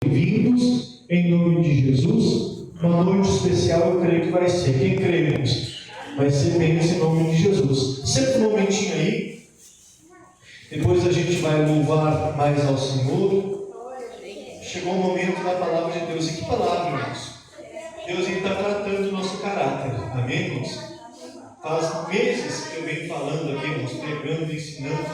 Bem-vindos em nome de Jesus. Uma noite especial eu creio que vai ser. Quem crê, irmãos? Vai ser bem em nome de Jesus. Senta um momentinho aí. Depois a gente vai louvar mais ao Senhor. Chegou o momento da palavra de Deus. E que palavra, irmãos? Deus está tratando o nosso caráter. Amém, irmãos? Faz meses que eu venho falando aqui, irmãos, pregando, ensinando.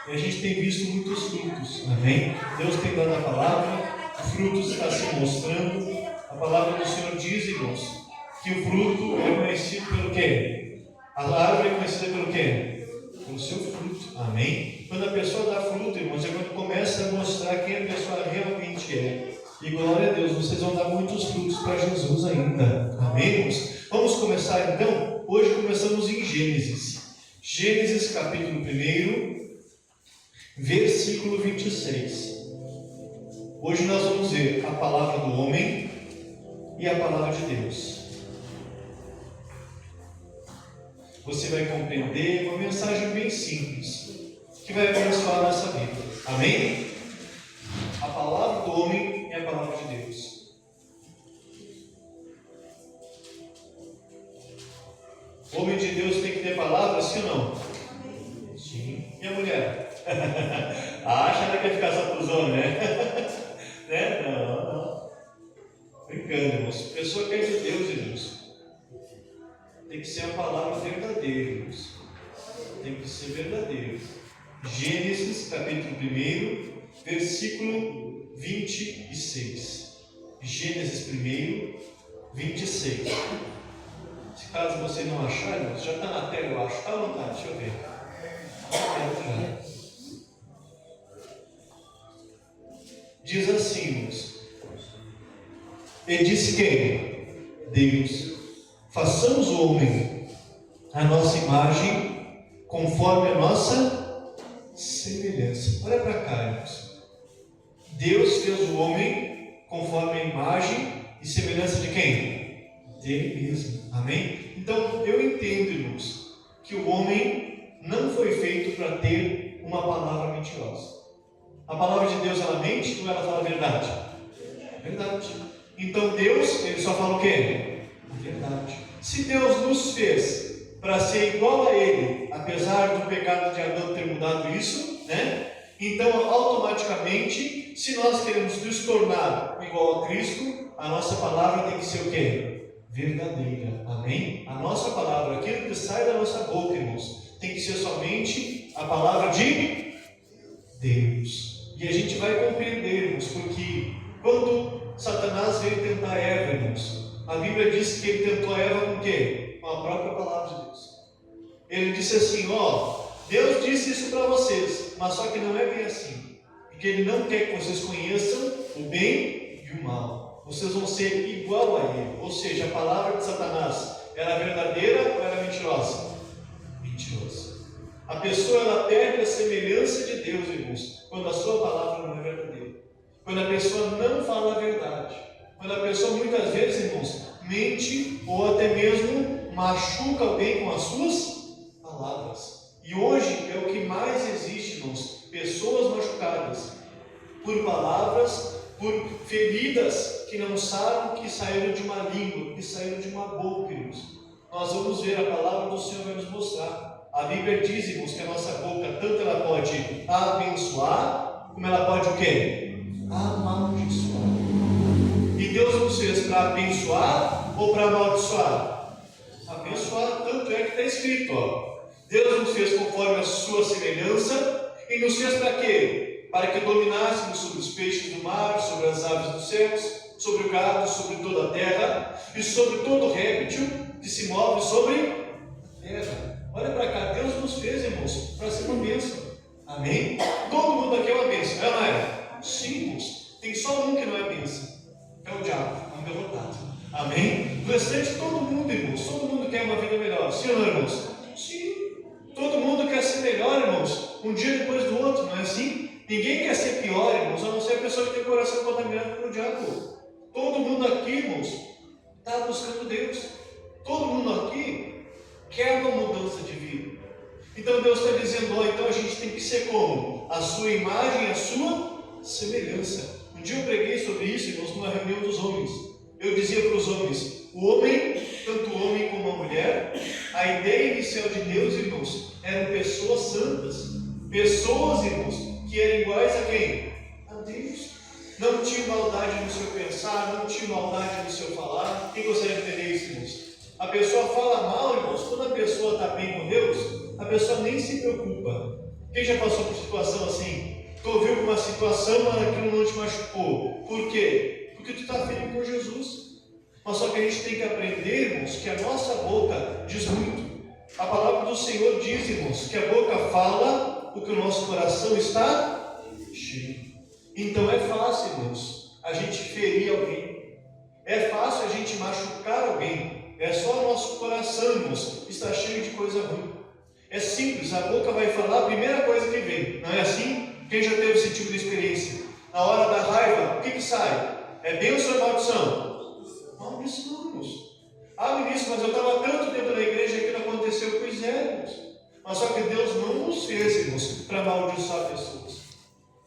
E a gente tem visto muitos frutos. Amém? Deus tem dado a palavra. O fruto está se mostrando. A palavra do Senhor diz, irmãos, que o fruto é conhecido pelo quê? A árvore é conhecida pelo quê? Pelo seu fruto. Amém? Quando a pessoa dá fruto, irmãos, é quando começa a mostrar quem a pessoa realmente é. E glória a Deus, vocês vão dar muitos frutos para Jesus ainda. Amém, irmãos? Vamos começar então. Hoje começamos em Gênesis. Gênesis capítulo 1, versículo 26. Hoje nós vamos ver a palavra do homem e a palavra de Deus. Você vai compreender uma mensagem bem simples, que vai abençoar a nossa vida. Amém? A palavra do homem e a palavra de Deus. O homem de Deus tem que ter palavra, sim ou não? Sim. E a mulher? Acha que quer ficar só para os homens, né? Né? Não. Brincando, irmãos. A pessoa quer de Deus, irmãos. Tem que ser a palavra verdadeira, irmãos. Tem que ser verdadeiro. Gênesis, capítulo 1, versículo 26. Gênesis 1, 26. Se caso você não achar, irmãos, já está na tela, eu acho. Está à vontade, deixa eu ver. Diz assim, irmãos. E disse quem? Deus. Façamos o homem a nossa imagem, conforme a nossa semelhança. Olha para cá, irmãos. Deus fez o homem conforme a imagem e semelhança de quem? Dele mesmo. Amém? Então, eu entendo, irmãos, que o homem não foi feito para ter uma palavra mentirosa. A palavra de Deus, ela mente ou ela fala a verdade? Verdade. Então Deus, ele só fala o quê? A verdade. Se Deus nos fez para ser igual a Ele, apesar do pecado de Adão ter mudado isso, né? Então, automaticamente, se nós queremos nos tornar igual a Cristo, a nossa palavra tem que ser o quê? Verdadeira. Amém? A nossa palavra, aquilo que sai da nossa boca, irmãos, tem que ser somente a palavra de Deus. E a gente vai compreender, irmãos, porque quando Satanás veio tentar Eva, irmãos, a Bíblia diz que ele tentou Eva com o quê? Com a própria palavra de Deus. Ele disse assim, Deus disse isso para vocês, mas só que não é bem assim. Porque Ele não quer que vocês conheçam o bem e o mal. Vocês vão ser igual a Ele. Ou seja, a palavra de Satanás era verdadeira ou era mentirosa? Mentirosa. A pessoa, ela perde a semelhança de Deus, irmãos, quando a sua palavra não é verdadeira. Quando a pessoa não fala a verdade. Quando a pessoa, muitas vezes, irmãos, mente ou até mesmo machuca alguém com as suas palavras. E hoje é o que mais existe, irmãos, pessoas machucadas por palavras, por feridas que não sabem que saíram de uma língua, que saíram de uma boca, irmãos. Nós vamos ver, a palavra do Senhor vai nos mostrar. A Bíblia diz, irmãos, que a nossa boca, tanto ela pode abençoar, como ela pode o quê? Amaldiçoar. E Deus nos fez para abençoar ou para amaldiçoar? Abençoar, tanto é que está escrito, Deus nos fez conforme a sua semelhança e nos fez para quê? Para que dominássemos sobre os peixes do mar, sobre as aves dos céus, sobre o gado, sobre toda a terra e sobre todo réptil que se move sobre a terra. Olha para cá, Deus nos fez, irmãos, para ser uma bênção. Amém? Todo mundo aqui é uma bênção, é ou não é? Sim, irmãos. Tem só um que não é bênção. É o diabo, um derrotado. Amém? Do restante, todo mundo, irmãos. Todo mundo quer uma vida melhor. Sim ou não, irmãos? Sim. Todo mundo quer ser melhor, irmãos. Um dia depois do outro, não é assim? Ninguém quer ser pior, irmãos, a não ser a pessoa que tem o coração contaminado pelo diabo. Todo mundo aqui, irmãos, está buscando Deus. Todo mundo aqui quer uma mudança de vida. Então Deus está dizendo, então a gente tem que ser como? A sua imagem, a sua semelhança. Um dia eu preguei sobre isso, irmãos, numa reunião dos homens. Eu dizia para os homens, o homem, tanto o homem como a mulher, a ideia inicial de Deus, irmãos, eram pessoas santas. Pessoas, irmãos, que eram iguais a quem? A Deus. Não tinha maldade no seu pensar, não tinha maldade no seu falar. Quem gostaria de entender isso, irmãos? A pessoa fala mal, irmãos, quando a pessoa está bem com Deus, a pessoa nem se preocupa. Quem já passou por situação assim? Tu ouviu uma situação, mas aquilo não te machucou. Por quê? Porque tu está firme com Jesus. Mas só que a gente tem que aprender, irmãos, que a nossa boca diz muito. A palavra do Senhor diz, irmãos, que a boca fala o que o nosso coração está cheio. Então é fácil, irmãos, a gente ferir alguém. É fácil a gente machucar alguém. É só o nosso coração, irmãos, está cheio de coisa ruim. É simples, a boca vai falar a primeira coisa que vem. Não é assim? Quem já teve esse tipo de experiência? Na hora da raiva, o que sai? É bênção ou maldição? Maldição, irmãos. Ah, ministro, mas eu estava tanto tempo na igreja que não aconteceu. Pois é, irmãos. Mas só que Deus não nos fez, irmãos, para amaldiçoar pessoas.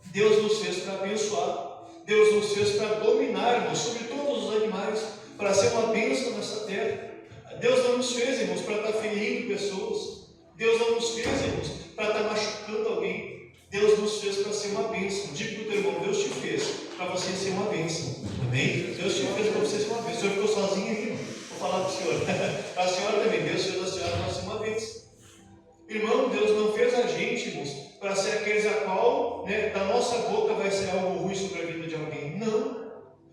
Deus nos fez para abençoar. Deus nos fez para dominar, irmãos, sobre todos os animais, para ser uma bênção nessa terra. Deus não nos fez, irmãos, para estar ferindo pessoas. Deus não nos fez, irmãos, para estar machucando alguém. Deus nos fez para ser uma bênção. Diga para o teu irmão, Deus te fez para você ser uma bênção. Amém? Deus te fez para você ser uma bênção. O senhor ficou sozinho aqui, irmão. Vou falar para o senhor. A senhora também, Deus fez a senhora para ser uma bênção. Irmão, Deus não fez a gente, irmãos, para ser aqueles a qual, da nossa boca vai sair algo ruim sobre a vida de alguém. Não.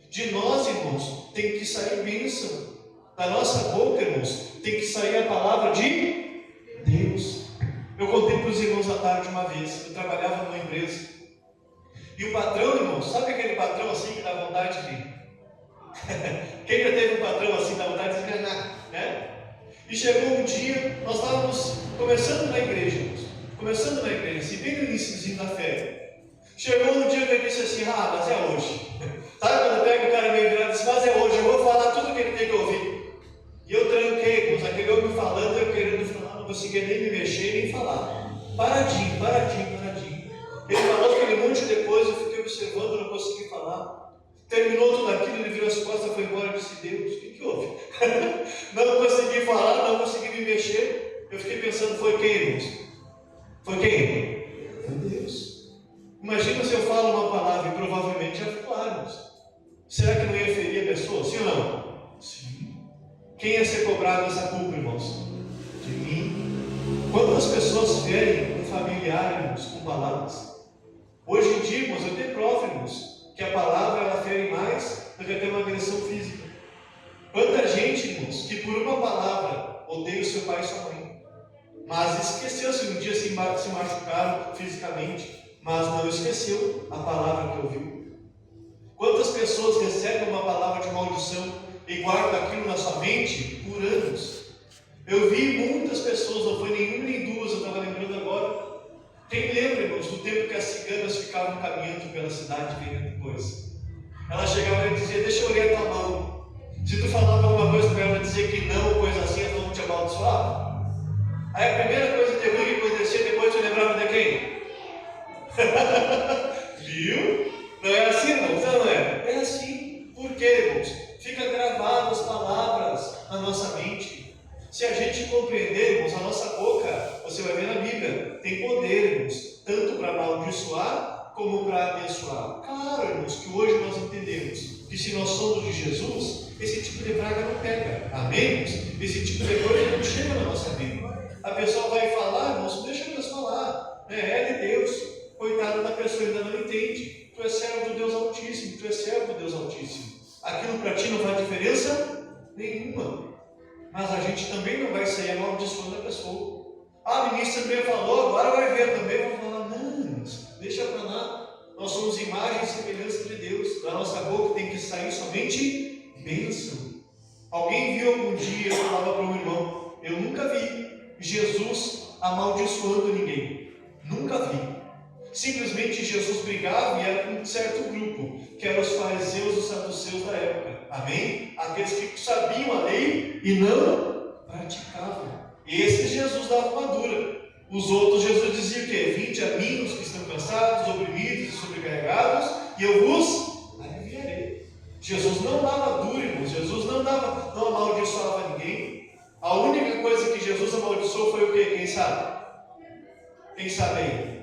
De nós, irmãos, tem que sair bênção. Da nossa boca, irmãos, tem que sair a palavra de Deus. Eu contei para os irmãos à tarde uma vez. Eu trabalhava numa empresa. E o patrão, irmãos, sabe aquele patrão assim que dá vontade de... Quem já teve um patrão assim, dá vontade de enganar, né? E chegou um dia, nós estávamos começando na igreja, irmãos. Começando na igreja, assim, bem no iníciozinho da fé. Chegou um dia que ele disse assim, mas é hoje. Sabe quando pega o cara meio virado e diz, mas é hoje, eu vou falar tudo que ele tem que ouvir. E eu tranquei, irmãos, aquele homem falando, eu querendo falar, não conseguia nem me mexer, nem falar. Paradinho. Ele falou aquele monte depois, eu fiquei observando, não consegui falar. Terminou tudo aquilo, ele virou as costas, foi embora e disse, Deus, o que houve? Não consegui falar, não consegui me mexer. Eu fiquei pensando, foi quem, irmãos? Foi quem? Foi Deus. Imagina se eu falo uma palavra e provavelmente ia falar, irmãos. Será que não ia ferir a pessoa? Sim ou não? Sim. Quem ia ser cobrado essa culpa, irmãos? De mim. Quantas pessoas ferem um familiar, irmãos, com palavras? Hoje em dia, irmãos, eu tenho prova, irmãos, que a palavra ela fere mais do que até uma agressão física. Quanta gente, irmãos, que por uma palavra odeia o seu pai e sua mãe, mas esqueceu se um dia se machucaram fisicamente, mas não esqueceu a palavra que ouviu. Quantas pessoas recebem uma palavra de maldição e guardam aquilo na sua mente por anos? Eu vi muitas pessoas, não foi nenhuma nem duas, eu estava lembrando agora. Quem lembra, irmãos, do tempo que as ciganas ficavam caminhando pela cidade vendendo coisa? Ela chegava e dizia, deixa eu ler a tua mão. Se tu falava alguma coisa para ela dizer que não, ou coisa assim, ela não te amaldiçoava. Aí a primeira coisa de ruim que acontecia, depois tu lembrava de quem? Viu? Não é assim, irmãos? Não é? É assim. Por quê, irmãos? Fica gravado as palavras na nossa mente. Se a gente compreender, irmãos, a nossa boca, você vai ver na Bíblia, tem poder, irmãos, tanto para amaldiçoar como para abençoar. Claro, irmãos, que hoje nós entendemos que se nós somos de Jesus, esse tipo de praga não pega. Amém, irmãos? Esse tipo de coisa não chega na nossa vida. A pessoa vai falar, irmãos, deixa Deus falar. É de Deus. Coitada da pessoa, ainda não entende. Tu és servo do Deus Altíssimo, tu és servo do Deus Altíssimo. Aquilo para ti não faz diferença nenhuma. Mas a gente também não vai sair amaldiçoando a pessoa. Ah, ministro também falou, agora vai ver também. Vamos falar, não, deixa para lá. Nós somos imagem e semelhança de Deus. Da nossa boca tem que sair somente bênção. Alguém viu algum dia, eu falava para um irmão, eu nunca vi Jesus amaldiçoando ninguém. Nunca vi. Simplesmente Jesus brigava e era com um certo grupo, que eram os fariseus e os saduceus da época. Amém? Aqueles que sabiam a lei e não praticavam. E esses Jesus dava uma dura. Os outros, Jesus dizia o quê? Vinde a mim, os que estão cansados, oprimidos e sobrecarregados, e eu vos Jesus não dava duro, irmãos. Jesus não amaldiçoava ninguém. A única coisa que Jesus amaldiçoou foi o quê? Quem sabe? Quem sabe aí?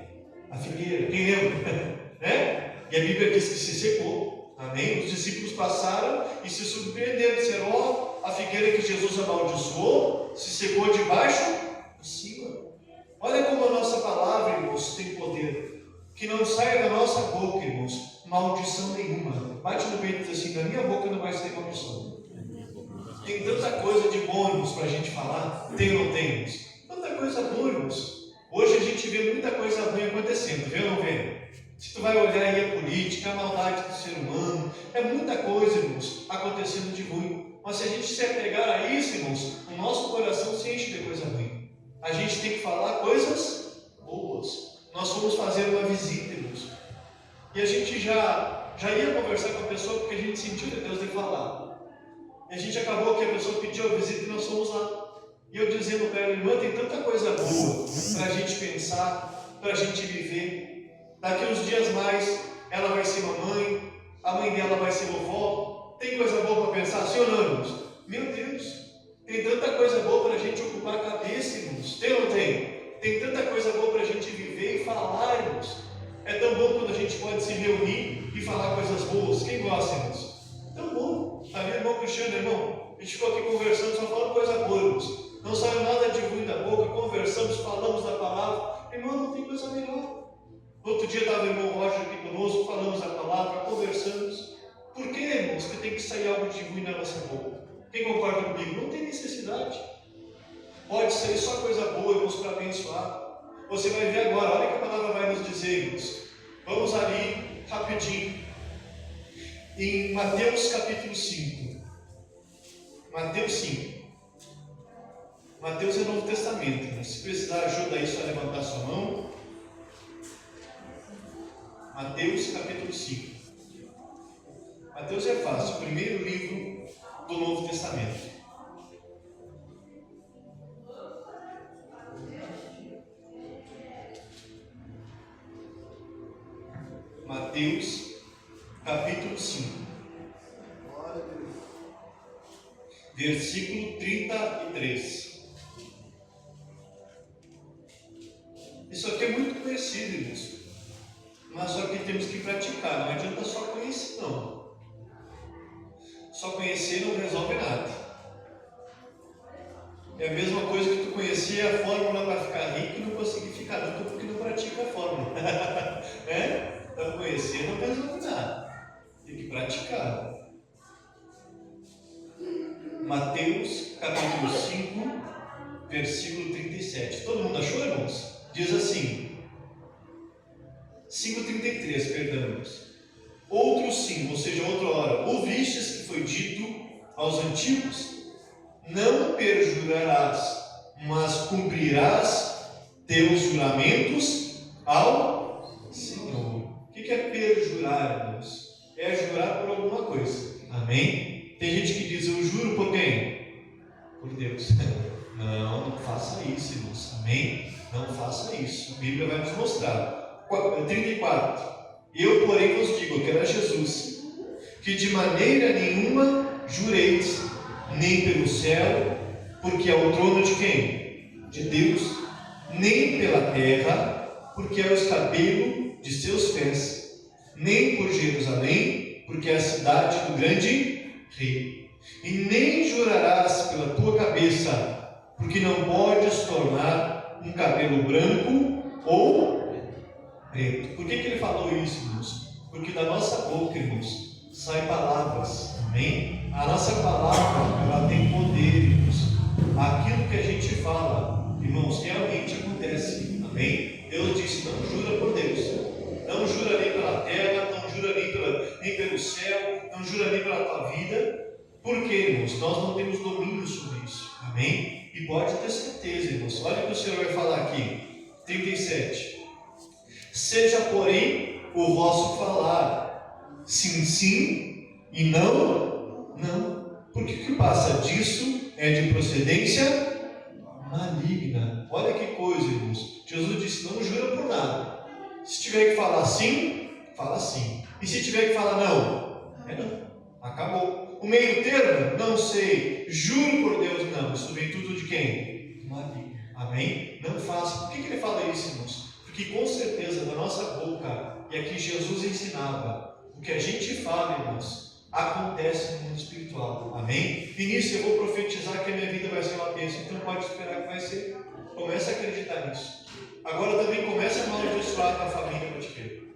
A figueira. Quem lembra? Né? E a Bíblia diz que se secou. Amém? Os discípulos passaram e se surpreenderam. Disseram, ó, a figueira que Jesus amaldiçoou se secou de baixo para cima. Olha como a nossa palavra, irmãos, tem poder. Que não saia da nossa boca, irmãos, maldição nenhuma. Bate no peito e diz assim, da minha boca não vai sair maldição. Tem tanta coisa de bom, irmãos, para a gente falar. Tem ou não tem, irmãos? Tanta coisa boa, irmãos. Hoje a gente vê muita coisa ruim acontecendo, vê ou não vê? Se tu vai olhar aí a política, a maldade do ser humano, é muita coisa, irmãos, acontecendo de ruim. Mas se a gente se apegar a isso, irmãos, o nosso coração se enche de coisa ruim. A gente tem que falar coisas boas. Nós fomos fazer uma visita, irmãos. E a gente já ia conversar com a pessoa porque a gente sentiu que Deus de falar. E a gente acabou que a pessoa pediu a visita e nós fomos lá. E eu dizendo para ela, irmã, tem tanta coisa boa para a gente pensar, para a gente viver. Daqui uns dias mais, ela vai ser mamãe, a mãe dela vai ser vovó. Tem coisa boa para pensar, sim ou não, irmãos? Meu Deus, tem tanta coisa boa para a gente ocupar a cabeça, irmãos. Tem ou não tem? Tem tanta coisa boa para a gente viver e falar, irmãos. É tão bom quando a gente pode se reunir e falar coisas boas. Quem gosta, irmãos? Tão bom. Ali, irmão Cristiano, irmão, a gente ficou aqui conversando, só falando coisa boa, irmãos. Não saiu nada de ruim da boca, conversamos, falamos da palavra. Irmão, não tem coisa melhor. Outro dia estava o irmão Roger aqui conosco, falamos da palavra, conversamos. Por que, irmãos, que tem que sair algo de ruim na nossa boca? Quem concorda comigo? Não tem necessidade. Pode sair só coisa boa, irmãos, para abençoar. Você vai ver agora, olha o que a palavra vai nos dizer, irmãos. Vamos ali, rapidinho. Em Mateus capítulo 5. Mateus 5. Mateus é o Novo Testamento, né? Se precisar ajuda aí, só levantar sua mão. Mateus capítulo 5. Mateus é fácil, o primeiro livro do Novo Testamento. Mateus capítulo 5. Versículo 33. Isso aqui é muito conhecido, irmãos. Mas só que temos que praticar. Não adianta só conhecer, não. Só conhecer não resolve nada. É a mesma coisa que tu conhecer a fórmula para ficar rico e não conseguir ficar rico porque não pratica a fórmula. Então conhecer não resolve nada. Tem que praticar. Mateus capítulo 5, versículo 37. Todo mundo achou, irmãos? Diz assim, 5,33, perdamos. Outro sim, ou seja, outra hora, ouvistes que foi dito aos antigos, não perjurarás, mas cumprirás teus juramentos ao Senhor. O que é perjurar, irmãos? É jurar por alguma coisa, amém? Tem gente que diz, eu juro por quem? Por Deus. Não faça isso, irmãos, amém? Não faça isso, a Bíblia vai nos mostrar. 34. Eu, porém, vos digo, que era Jesus, que de maneira nenhuma jureis, nem pelo céu, porque é o trono de quem? De Deus, nem pela terra, porque é o escabelo de seus pés, nem por Jerusalém, porque é a cidade do grande rei. E nem jurarás pela tua cabeça, porque não podes tornar um cabelo branco ou preto. Por que ele falou isso, irmãos? Porque da nossa boca, irmãos, saem palavras, amém? A nossa palavra, ela tem poder, irmãos. Aquilo que a gente fala, irmãos, realmente acontece, amém? Deus disse, não jura por Deus, não jura nem pela terra, não jura nem pelo céu, não jura nem pela tua vida. Por quê, irmãos? Nós não temos domínio sobre isso, amém? E pode ter certeza, irmãos. Olha o que o Senhor vai falar aqui, 37. Seja, porém, o vosso falar sim, sim, e não, não. Porque o que passa disso é de procedência maligna. Olha que coisa, irmãos. Jesus disse, não jura por nada. Se tiver que falar sim, fala sim. E se tiver que falar não, é não. Acabou. O meio termo? Não sei. Juro por Deus, não. Isso vem tudo de quem? Maria. Amém? Não faça. Por que ele fala isso, irmãos? Porque com certeza na nossa boca, e aqui Jesus ensinava, o que a gente fala, irmãos, acontece no mundo espiritual. Amém? E nisso eu vou profetizar que a minha vida vai ser uma bênção. Então pode esperar que vai ser. Comece a acreditar nisso. Agora também comece a amaldiçoar a tua família para te ver.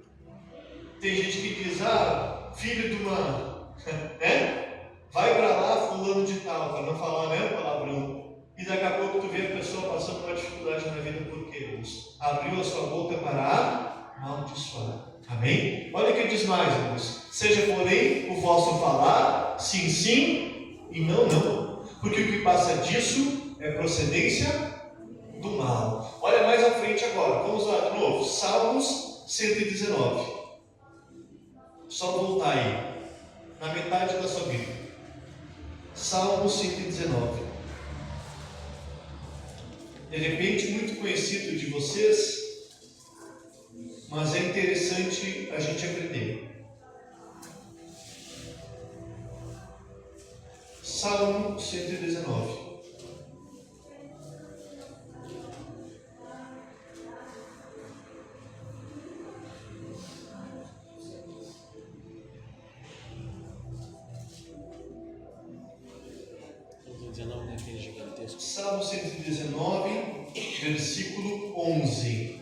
Tem gente que diz, filho de uma, né? Vai para lá, fulano de tal, para não falar mesmo palavrão. E daqui a pouco tu vê a pessoa passando uma dificuldade na vida porque Deus abriu a sua boca para amaldiçoar. Amém? Olha o que diz mais, irmãos. Seja, porém, o vosso falar, sim, sim, e não, não. Porque o que passa disso é procedência do mal. Olha mais à frente agora. Vamos lá de novo. Salmos 119. Só voltar aí. Na metade da sua Bíblia. Salmos 119. De repente, muito conhecido de vocês, mas é interessante a gente aprender. Salmo 119. Salmo 119, versículo 11.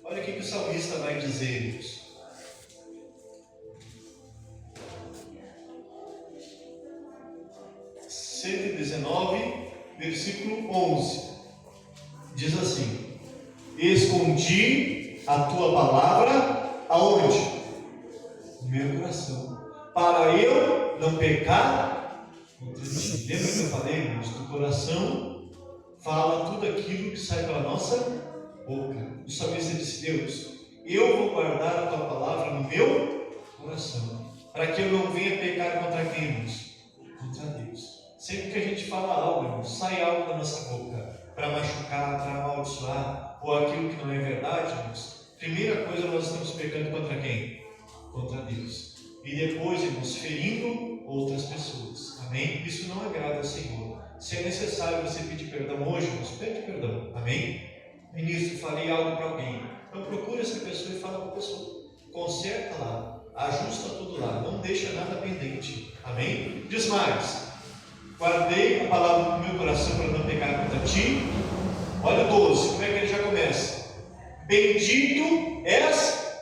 Olha o que o salmista vai dizer, irmãos. Versículo 11. Diz assim: escondi a tua palavra aonde? No meu coração, para eu não pecar contra ti. Lembra que eu falei, irmãos? Do coração fala tudo aquilo que sai pela nossa boca. O salmista disse: Deus, eu vou guardar a tua palavra no meu coração, para que eu não venha pecar contra quem, irmãos? Contra Deus. Sempre que a gente fala algo, irmãos, sai algo da nossa boca para machucar, para amaldiçoar, ou aquilo que não é verdade, irmãos, primeira coisa, nós estamos pecando contra quem? Contra Deus. E depois, irmãos, ferindo outras pessoas. Amém? Isso não agrada ao Senhor. Se é necessário você pedir perdão hoje, irmãos, pede perdão. Amém? Ministro, falei algo para alguém. Então procure essa pessoa e fala com a pessoa. Conserta lá, ajusta tudo lá, não deixa nada pendente. Amém? Diz mais: guardei a palavra no meu coração para não pecar contra ti. Olha o 12, como é que ele já começa? Bendito és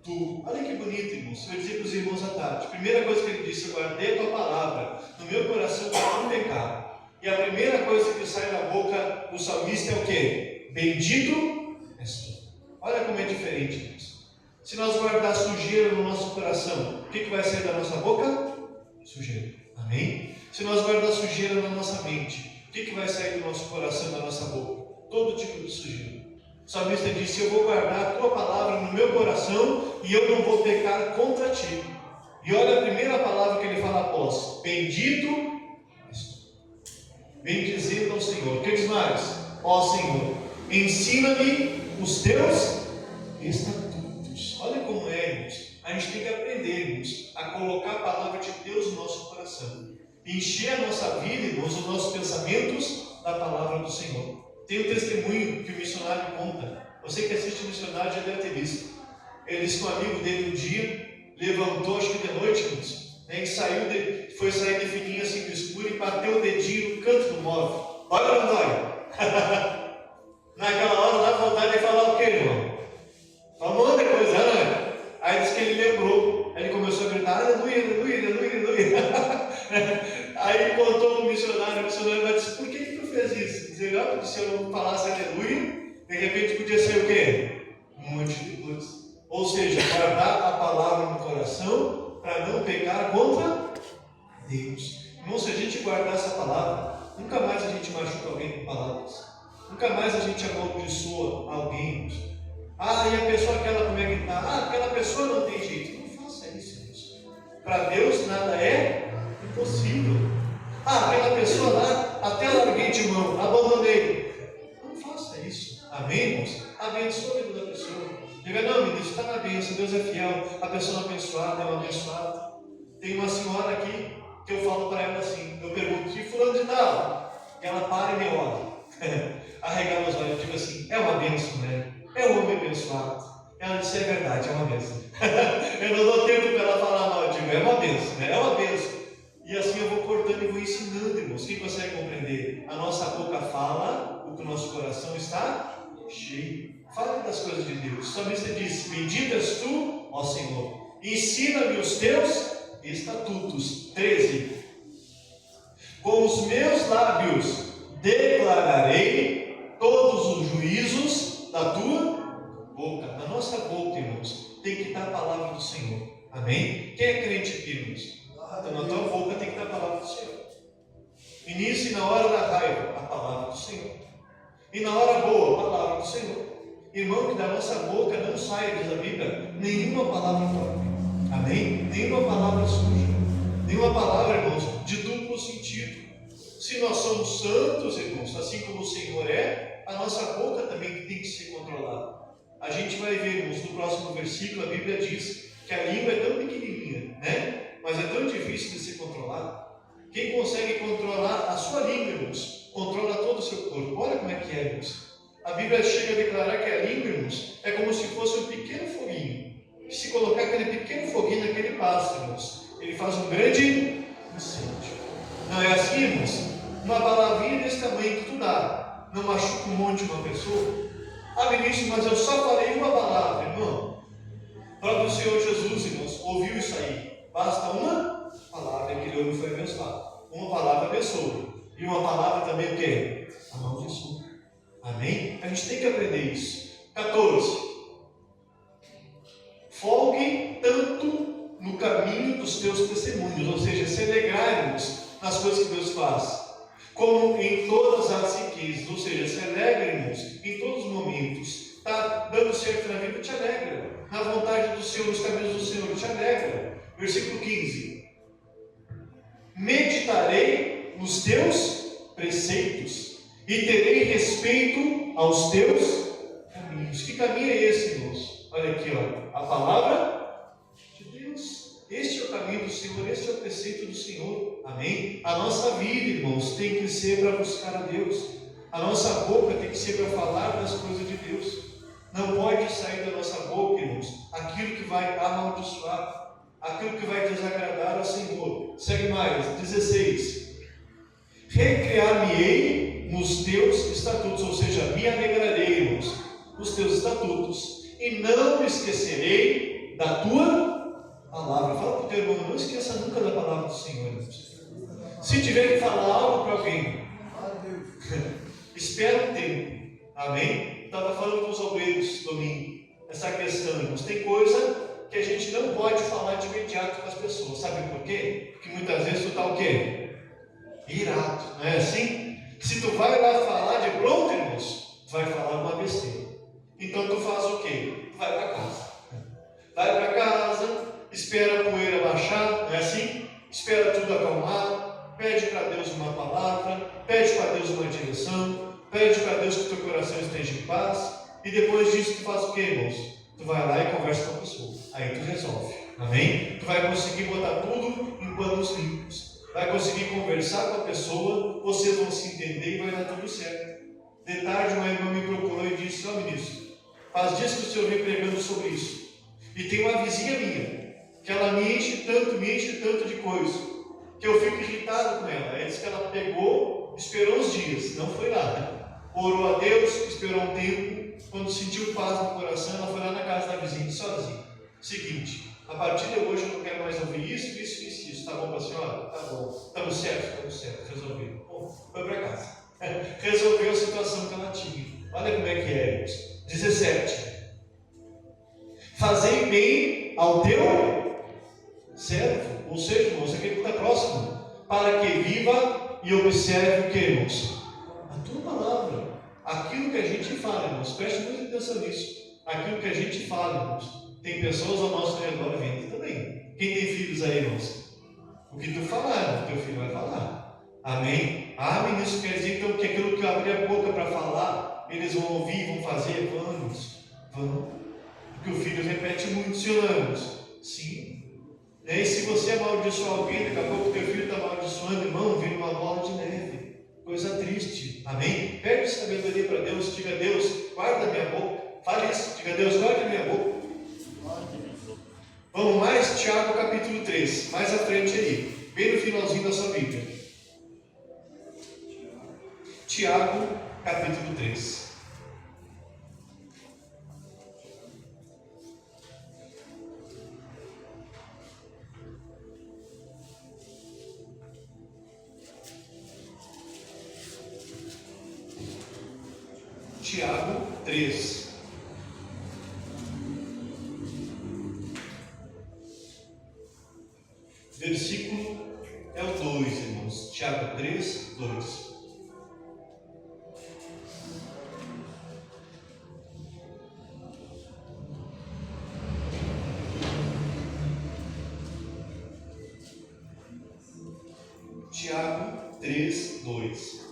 tu. Olha que bonito, irmãos. Eu dizia para os irmãos à tarde. Primeira coisa que ele disse: eu guardei a tua palavra no meu coração para não pecar. E a primeira coisa que sai da boca do salmista é o quê? Bendito és tu. Olha como é diferente, irmãos. Se nós guardar sujeira no nosso coração, o que vai sair da nossa boca? Sujeira. Amém? Se nós guardar sujeira na nossa mente, o que vai sair do nosso coração, da nossa boca? Todo tipo de sujeira. O salmista disse: eu vou guardar a tua palavra no meu coração e eu não vou pecar contra ti. E olha a primeira palavra que ele fala após: bendito és tu. Bendizendo ao Senhor. O que diz mais? Ó Senhor, ensina-me os teus estatutos. Olha como é, irmãos. A gente tem que aprender, irmãos, a colocar a palavra de Deus no nosso coração. Encher a nossa vida, irmãos, os nossos pensamentos da palavra do Senhor. Tem um testemunho que o missionário conta. Você que assiste o missionário já deve ter visto. Ele disse que um amigo dele um dia levantou, acho que de noite, irmãos, né, e foi sair de fininho assim do escuro e bateu o dedinho no canto do móvel. Olha ou não dói? Naquela hora dá vontade de falar o quê, irmão? Fala um monte de coisa, né? Aí disse que ele lembrou. Aí ele começou a gritar: aleluia, aleluia, aleluia, aleluia. Aí ele contou para o missionário disse: por que tu fez isso? Dizer, não, porque se eu não falasse aleluia, de repente podia ser o quê? Um monte de coisa. Ou seja, guardar a palavra no coração para não pecar contra Deus. Irmão, se a gente guardar essa palavra, nunca mais a gente machuca alguém com palavras. Nunca mais a gente amaldiçoa alguém. E a pessoa aquela como é que está? Aquela pessoa não tem jeito. Não faça isso, irmãos. Para Deus nada é impossível. Aquela pessoa lá, até larguei de mão, abandonei. Não faça isso. Amém, irmãos? Abençoe a vida da pessoa. Diga: não, ministro, está na bênção, Deus é fiel. A pessoa abençoada é uma abençoada. Tem uma senhora aqui que eu falo para ela assim, eu pergunto, e fulano de tal? E ela para e me olha. Arregala os olhos, eu digo assim, é uma bênção, né? É um homem abençoado. Ela disse, é verdade, é uma bênção. Eu não dou tempo para ela falar mal, eu digo, é uma bênção, né? É uma bênção. E assim eu vou cortando e vou ensinando, irmãos. Quem consegue compreender? A nossa boca fala, o que o nosso coração está cheio. Fale das coisas de Deus. O salmista diz, bendito és tu, ó Senhor. Ensina-me os teus estatutos. 13. Com os meus lábios declararei todos os juízos da tua boca. Na nossa boca, irmãos, tem que estar a palavra do Senhor. Amém? Quem é crente aqui, irmãos? Então na tua boca tem que estar a palavra do Senhor. E nisso, e na hora da raiva, a palavra do Senhor. E na hora boa, a palavra do Senhor. Irmão, que da nossa boca não saia, diz a Bíblia, nenhuma palavra torpe. Amém? Nenhuma palavra suja. Nenhuma palavra, irmãos, de duplo sentido. Se nós somos santos, irmãos, assim como o Senhor é, a nossa boca também tem que ser controlada. A gente vai ver, irmãos, no próximo versículo, a Bíblia diz que a língua é tão pequenininha, né? Mas é tão difícil de ser controlada. Quem consegue controlar a sua língua, irmãos, controla todo o seu corpo. Olha como é que é, irmãos. A Bíblia chega a declarar que a língua, irmãos, é como se fosse um pequeno foguinho. Se colocar aquele pequeno foguinho naquele pasto, irmãos, ele faz um grande incêndio. Não é assim, irmãos? Uma palavrinha desse tamanho que tu dá, não machuca um monte de uma pessoa? Ah, ministro, mas eu só falei uma palavra, irmão. O próprio Senhor Jesus, irmãos, ouviu isso aí. Basta uma palavra e aquele homem foi abençoado. Uma palavra abençoa. E uma palavra também o quê? Amaldiçoa. Amém? A gente tem que aprender isso. 14. Folgue tanto no caminho dos teus testemunhos, ou seja, se alegrarmos nas coisas que Deus faz, como em todas as riquezas, ou seja, se alegremos em todos os momentos. Está dando certo na vida, te alegra. Na vontade do Senhor, nos caminhos do Senhor, te alegra. Versículo 15. Meditarei nos teus preceitos e terei respeito aos teus caminhos. Que caminho é esse, irmãos? Olha aqui, ó, a palavra de Deus. Este é o caminho do Senhor, este é o preceito do Senhor. Amém? A nossa vida, irmãos, tem que ser para buscar a Deus. A nossa boca tem que ser para falar das coisas de Deus. Não pode sair da nossa boca, irmãos, aquilo que vai amaldiçoar, aquilo que vai desagradar ao Senhor. Segue mais, 16. Recrear-me-ei nos teus estatutos, ou seja, me alegrarei, irmãos, nos teus estatutos, e não me esquecerei da tua palavra. Fala para o teu irmão, não esqueça nunca da palavra do Senhor, irmãos. Se tiver que falar algo para alguém, espera um tempo. Amém? Estava falando com os obreiros domingo, essa questão, irmãos. Tem coisa que a gente não pode falar de imediato com as pessoas. Sabe por quê? Porque muitas vezes tu está o quê? Irado, não é assim? Se tu vai lá falar de pronto, irmãos, tu vai falar uma besteira. Então tu faz o quê? Tu vai para casa. Vai para casa, espera a poeira baixar, não é assim? Espera tudo acalmar, pede para Deus uma palavra, pede para Deus uma direção, pede para Deus que teu coração esteja em paz, e depois disso tu faz o quê, irmãos? Tu vai lá e conversa com a pessoa, aí tu resolve, amém? Tu vai conseguir botar tudo em panos limpos, vai conseguir conversar com a pessoa, vocês vão se entender e vai dar tudo certo. De tarde uma irmã me procurou e disse, ó ministro, faz dias que o senhor vem pregando sobre isso, e tem uma vizinha minha, que ela me enche tanto de coisa, que eu fico irritado com ela. Ela disse que ela pegou, esperou uns dias, não foi lá, né? Orou a Deus, esperou um tempo, quando sentiu paz no coração, ela foi lá na casa da vizinha, sozinha. Seguinte, a partir de hoje eu não quero mais ouvir isso, tá bom para a senhora? Tá bom, estamos certo, resolveu. Bom, foi para casa. Resolveu a situação que ela tinha. Olha como é que é, irmãos. 17. Fazei bem ao teu servo, ou seja, irmãos, aquele que está próximo, para que viva e observe o que, irmãos? A tua palavra, aquilo que a gente fala, irmãos, preste muita atenção nisso. Aquilo que a gente fala, irmãos, tem pessoas ao nosso redor vendo também. Quem tem filhos aí, irmãos? O que tu falar, o teu filho vai falar. Amém? Ah, ministro, quer dizer então que aquilo que eu abri a boca para falar, eles vão ouvir, vão fazer? Vamos. Porque o filho repete muito, se oramos. Sim. Né? E se você amaldiçoar alguém, daqui a pouco teu filho está amaldiçoando, irmão, vira uma bola de neve. Coisa triste. Amém? Pede sabedoria para Deus. Diga: Deus, guarda minha boca. Fale isso. Diga: Deus, guarda minha boca. Vamos mais? Tiago capítulo 3. Mais à frente aí. Bem no finalzinho da sua Bíblia. Tiago capítulo 3. Tiago 3. Versículo é o 2, irmãos. Tiago 3, 2. Tiago 3, 2.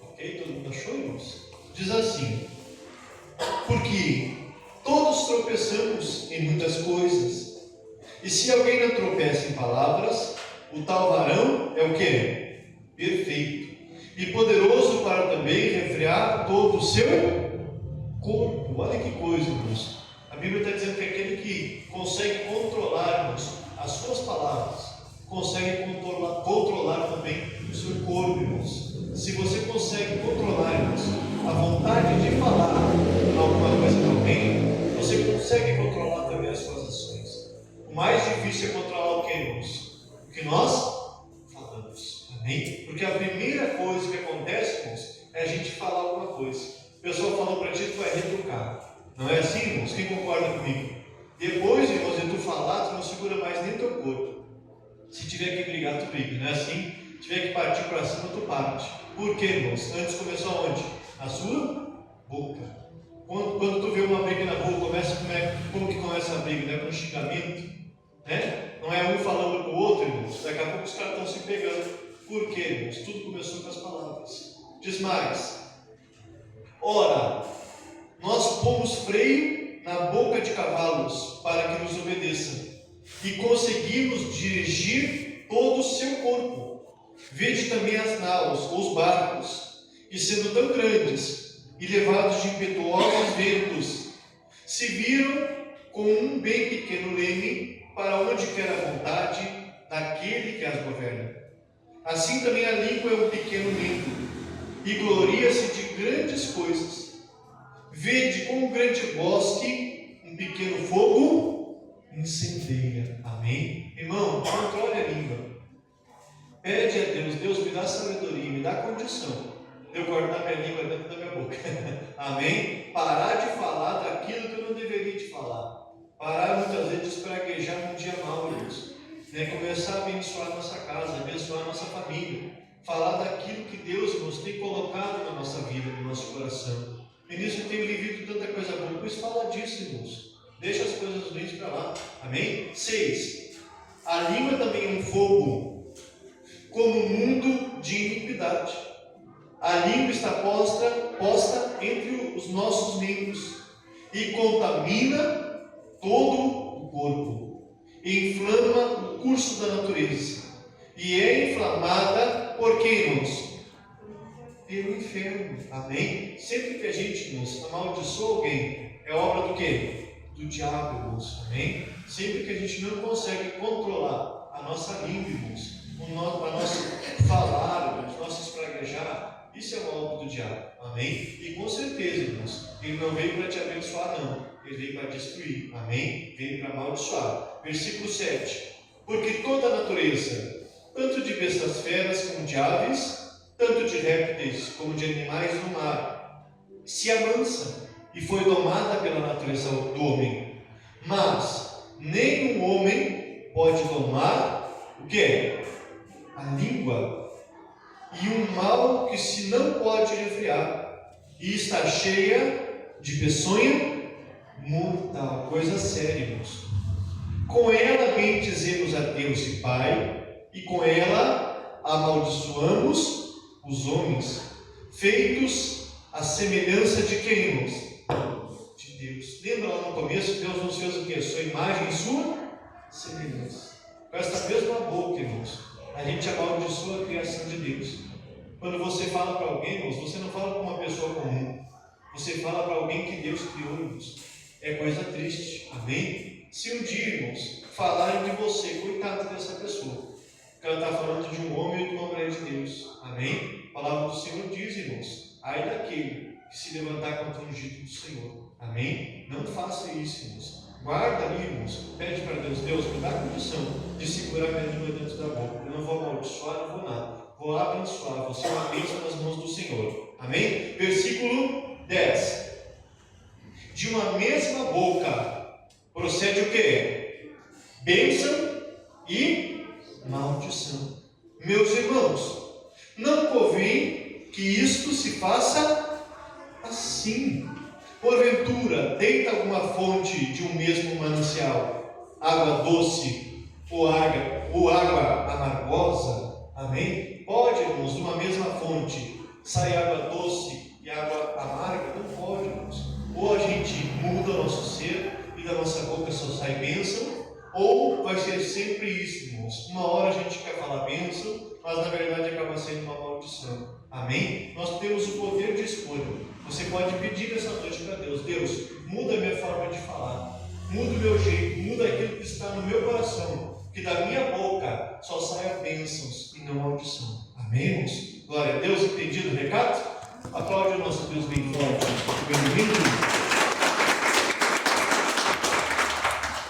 Ok? Todo mundo achou, irmãos? Diz assim: porque todos tropeçamos em muitas coisas, e se alguém não tropeça em palavras, o tal varão é o quê? Perfeito, e poderoso para também refrear todo o seu corpo. Olha que coisa, irmãos. A Bíblia está dizendo que aquele que consegue controlar, irmãos, as suas palavras, consegue controlar também o seu corpo, irmãos. Se você consegue controlar, irmãos, a vontade de falar alguma coisa para alguém, você consegue controlar também as suas ações. O mais difícil é controlar o que, irmãos? O que nós falamos. Amém? Porque a primeira coisa que acontece, irmãos, é a gente falar alguma coisa. A pessoa falou para ti, tu vai retrucar. Não é assim, irmãos? Quem concorda comigo? Depois, irmãos, de tu falar, tu não segura mais nem teu corpo. Se tiver que brigar, tu briga. Não é assim? Se tiver que partir para cima, tu parte. Por quê, irmãos? Antes começou aonde? A sua boca. Quando tu vê uma briga na rua, como que começa a briga? Não é com xingamento? Né? Não é um falando para o outro, irmãos. Daqui a pouco os caras estão se pegando. Por quê, irmãos? Tudo começou com as palavras. Diz mais: ora, nós pomos freio na boca de cavalos para que nos obedeçam, e conseguimos dirigir todo o seu corpo. Vede também as naus, ou os barcos, e sendo tão grandes, e levados de impetuosos ventos, se viram com um bem pequeno leme, para onde quer a vontade daquele que as governa. Assim também a língua é um pequeno membro, e gloria-se de grandes coisas. Vede como um grande bosque, um pequeno fogo incendeia. Amém? Irmão, controle a língua. Pede a Deus: Deus, me dá sabedoria, me dá condição de eu guardar minha língua dentro da minha boca. Amém? Parar de falar daquilo que eu não deveria te falar. Parar muitas vezes de espraguejar num dia mau, irmãos. Começar a abençoar a nossa casa, abençoar a nossa família. Falar daquilo que Deus, irmãos, tem colocado na nossa vida, no nosso coração. E nisso eu tenho vivido tanta coisa boa. Pois fala disso, irmãos. Deixa as coisas ruins para lá. Amém? 6. A língua também é um fogo, como um mundo de iniquidade. A língua está posta entre os nossos membros e contamina todo o corpo, e inflama o curso da natureza, e é inflamada por quem, irmãos? Pelo inferno. Amém? Sempre que a gente, irmãos, amaldiçoa alguém, é obra do quê? Do diabo, irmãos. Amém? Sempre que a gente não consegue controlar a nossa língua, irmãos, a nosso falar, o nosso espraguejar, isso é uma obra do diabo. Amém? E com certeza, irmãos, ele não veio para te abençoar, não. Ele veio para destruir. Amém? Veio para amaldiçoar. Versículo 7. Porque toda a natureza, tanto de bestas feras como de aves, tanto de répteis como de animais do mar, se amansa e foi domada pela natureza do homem. Mas nenhum homem pode domar o quê? A língua. E um mal que se não pode refrear, e está cheia de peçonha mortal. Coisa séria, irmãos. Com ela bendizemos a Deus e Pai, e com ela amaldiçoamos os homens, feitos à semelhança de quem, irmãos? De Deus. Lembra lá no começo, Deus nos fez o quê? Sua imagem e sua semelhança. Com esta mesma boca, irmãos, a gente amaldiçoa a criação de Deus. Quando você fala para alguém, irmãos, você não fala para uma pessoa comum. Você fala para alguém que Deus criou, irmãos. É coisa triste, amém? Se um dia, irmãos, falarem de você, coitado dessa pessoa, que ela está falando de um homem e de uma mulher de Deus, amém? A palavra do Senhor diz, irmãos, ai daquele que se levantar contra o ungido do Senhor, amém? Não faça isso, irmãos. Guarda ali, irmãos, pede para Deus, Deus, me dá a condição de segurar minha língua dentro da boca. Eu não vou amaldiçoar, não vou nada. Vou abençoar, vou ser uma bênção nas mãos do Senhor, amém? Versículo 10. De uma mesma boca procede o quê? Bênção e maldição. Meus irmãos, não convém que isto se faça assim. Porventura, deita alguma fonte de um mesmo manancial, água doce ou água amargosa? Amém? Pode, irmãos, de uma mesma fonte sair água doce e água amarga? Não pode, irmãos. Ou a gente muda o nosso ser e da nossa boca só sai bênção, ou vai ser sempre isso, irmãos. Uma hora a gente quer falar bênção, mas na verdade acaba sendo uma maldição. Amém? Nós temos o poder de escolha. Você pode pedir essa noite para Deus: Deus, muda a minha forma de falar, muda o meu jeito, muda aquilo que está no meu coração, que da minha boca só saia bênçãos e não maldição. Amém, irmãos? Glória a Deus. Entendido o recado? Aplaude o nosso Deus bem forte. Bem-vindo.